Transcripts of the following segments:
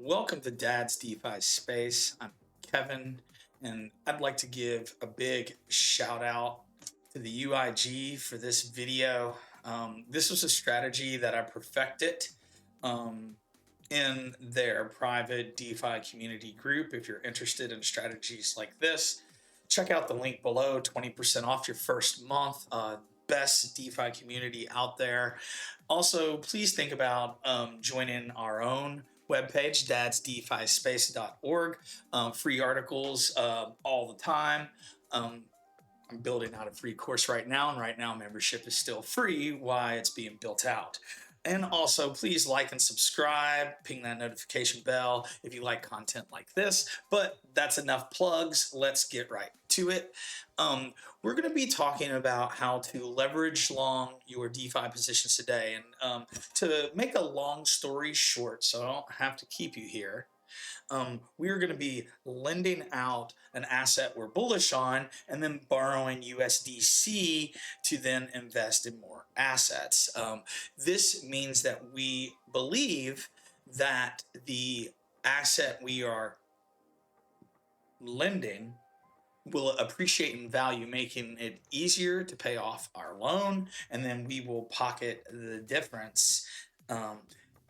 Welcome to Dad's DeFi Space. I'm Kevin, and I'd like to give a big shout out to the UIG for this video. This was a strategy that I perfected um, in their private DeFi community group. If you're interested in strategies like this, check out the link below. 20% off your first month. Best DeFi community out there. Also, please think about joining our own webpage, dadsdefispace.org. Free articles all the time. I'm building out a free course right now, and right now membership is still free while it's being built out. And also, please like and subscribe, ping that notification bell if you like content like this. But that's enough plugs. Let's get right to it. We're going to be talking about how to leverage long your DeFi positions today. And to make a long story short, so I don't have to keep you here, we are going to be lending out an asset we're bullish on and then borrowing USDC to then invest in more assets. This means that we believe that the asset we are lending will appreciate in value, making it easier to pay off our loan, and then we will pocket the difference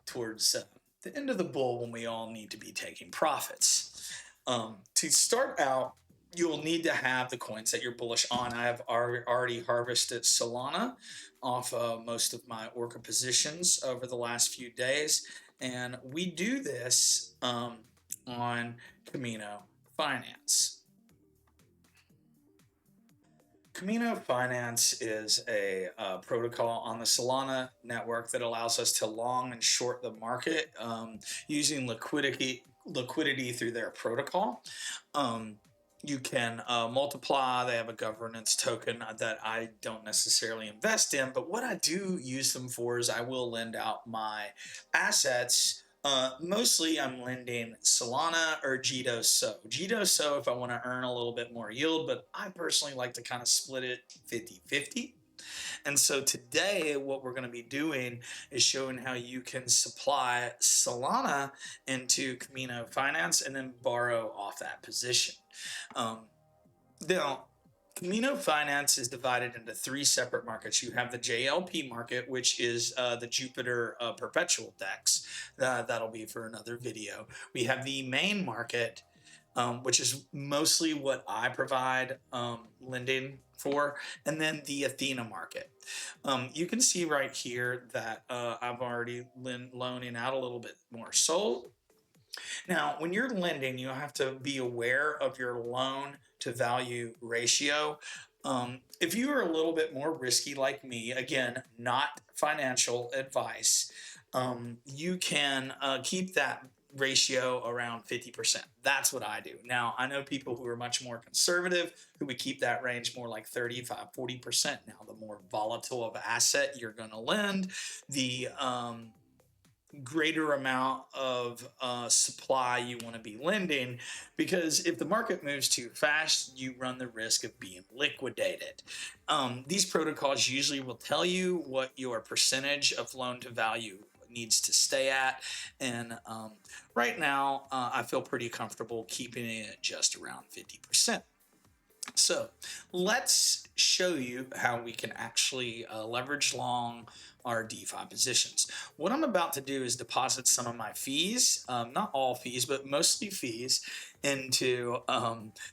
towards the end of the bull when we all need to be taking profits. To start out, you'll need to have the coins that you're bullish on. I have already harvested Solana off most of my Orca positions over the last few days, and we do this on Kamino Finance. Kamino Finance is a protocol on the Solana network that allows us to long and short the market using liquidity through their protocol. You can multiply. They have a governance token that I don't necessarily invest in, but what I do use them for is I will lend out my assets. Mostly I'm lending Solana or GDOSO. GDOSO if I want to earn a little bit more yield, but I personally like to kind of split it 50-50. And so today what we're going to be doing is showing how you can supply Solana into Kamino Finance and then borrow off that position. Now, Kamino Finance is divided into three separate markets. You have the JLP market, which is the Jupiter perpetual DEX. That'll be for another video. We have the main market, which is mostly what I provide lending for, and then the Athena market. You can see right here that I've already loaning out a little bit more SOL. Now, when you're lending, you have to be aware of your loan to value ratio. If you are a little bit more risky like me, again, not financial advice, you can keep that ratio around 50%. That's what I do. Now, I know people who are much more conservative who would keep that range more like 35-40%. Now, the more volatile of asset you're going to lend, the greater amount of supply you want to be lending, because if the market moves too fast, you run the risk of being liquidated. These protocols usually will tell you what your percentage of loan to value needs to stay at, and right now I feel pretty comfortable keeping it just around 50%. So let's show you how we can actually leverage long our DeFi positions. What I'm about to do is deposit some of my fees, not all fees, but mostly fees, into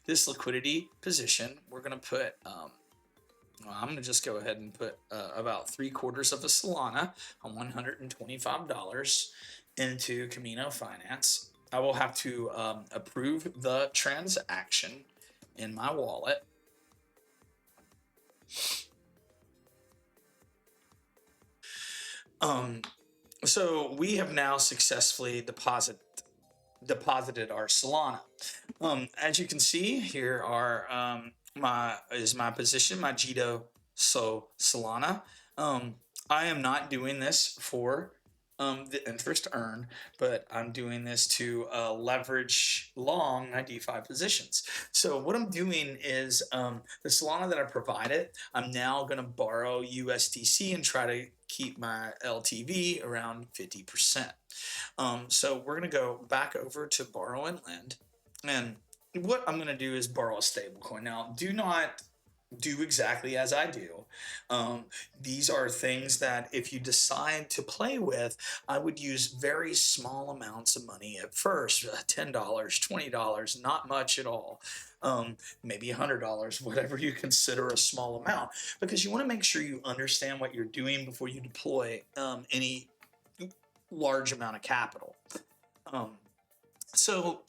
this liquidity position. We're going to put, I'm going to just go ahead and put about 3/4 of a Solana on $125 into Kamino Finance. I will have to approve the transaction in my wallet. So we have now successfully deposited our Solana. As you can see, here are my position, my Solana. I am not doing this for the interest earned, but I'm doing this to leverage long my DeFi positions. So what I'm doing is the Solana that I provided, I'm now going to borrow USDC and try to keep my LTV around 50%. So we're going to go back over to borrow and lend. And what I'm going to do is borrow a stable coin. Now, do not do exactly as I do. These are things that if you decide to play with, I would use very small amounts of money at first, $10, $20, not much at all. Maybe $100, whatever you consider a small amount, because you want to make sure you understand what you're doing before you deploy any large amount of capital. So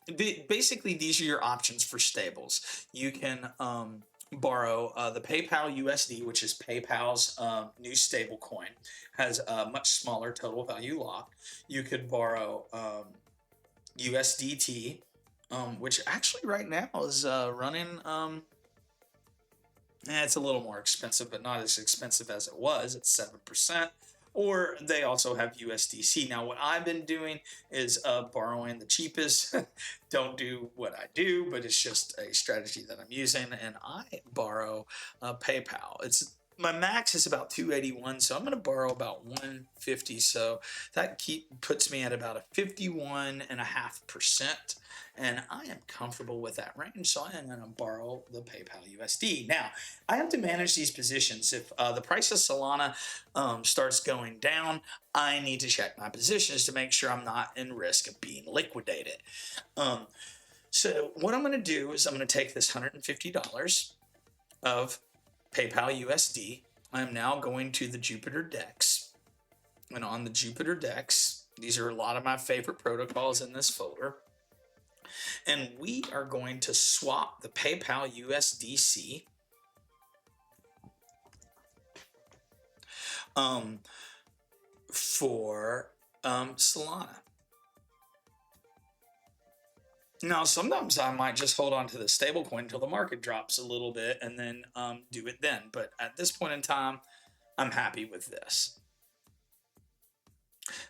basically, these are your options for stables. You can borrow the PayPal USD, which is PayPal's new stable coin, has a much smaller total value lock. You could borrow USDT, which actually right now is running. It's a little more expensive, but not as expensive as it was. It's 7%. Or they also have USDC. Now, what I've been doing is borrowing the cheapest. Don't do what I do, but it's just a strategy that I'm using, and I borrow PayPal. My max is about 281, so I'm going to borrow about 150. So that puts me at about a 51.5%. And I am comfortable with that range, so I am going to borrow the PayPal USD. Now, I have to manage these positions. If the price of Solana starts going down, I need to check my positions to make sure I'm not in risk of being liquidated. So what I'm going to do is I'm going to take this $150 of PayPal USD. I'm now going to the Jupiter DEX. And on the Jupiter DEX, these are a lot of my favorite protocols in this folder. And we are going to swap the PayPal USDC for Solana. Now, sometimes I might just hold on to the stablecoin until the market drops a little bit and then do it then. But at this point in time, I'm happy with this.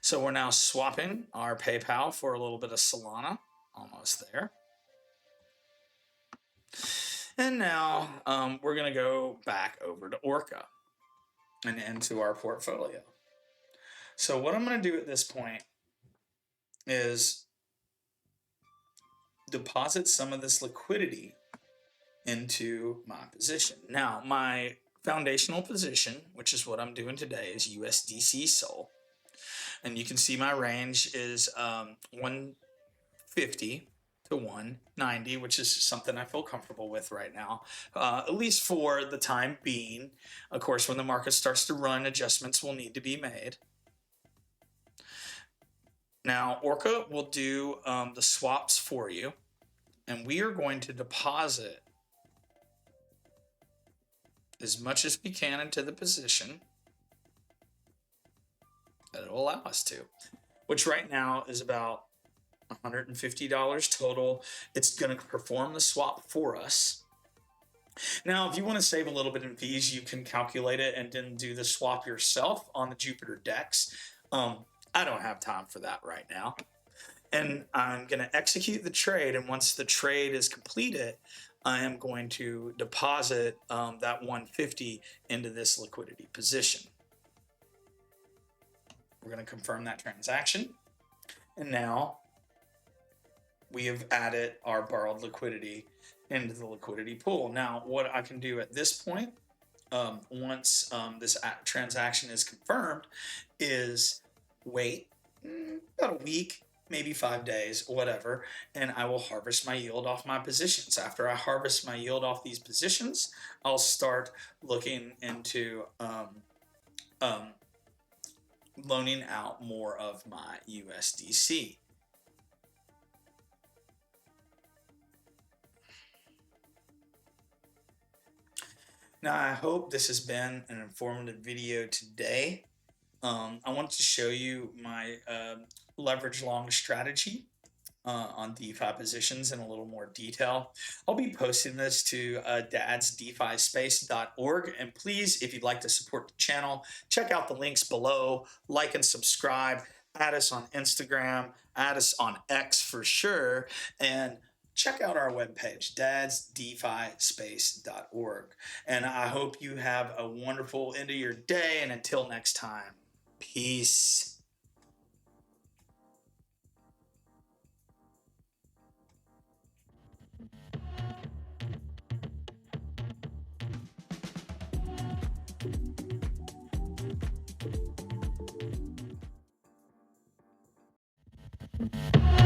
So we're now swapping our PayPal for a little bit of Solana. Almost there. And now we're going to go back over to Orca and into our portfolio. So what I'm going to do at this point is deposit some of this liquidity into my position. Now, my foundational position, which is what I'm doing today, is USDC Sol. And you can see my range is 150 to 190, which is something I feel comfortable with right now, at least for the time being. Of course, when the market starts to run, adjustments will need to be made. Now, Orca will do the swaps for you, and we are going to deposit as much as we can into the position that it will allow us to, which right now is about $150 total. It's going to perform the swap for us. Now, if you want to save a little bit in fees, you can calculate it and then do the swap yourself on the Jupiter DEX. I don't have time for that right now. And I'm going to execute the trade. And once the trade is completed, I am going to deposit that 150 into this liquidity position. We're going to confirm that transaction. And now we have added our borrowed liquidity into the liquidity pool. Now, what I can do at this point, once this transaction is confirmed, is wait about a week, maybe 5 days, whatever, and I will harvest my yield off my positions. After I harvest my yield off these positions, I'll start looking into loaning out more of my USDC. Now, I hope this has been an informative video today. I want to show you my leverage long strategy on DeFi positions in a little more detail. I'll be posting this to dadsdefispace.org. And please, if you'd like to support the channel, check out the links below, like and subscribe, add us on Instagram, add us on X for sure, and check out our webpage, dadsdefispace.org. And I hope you have a wonderful end of your day. And until next time, peace. you.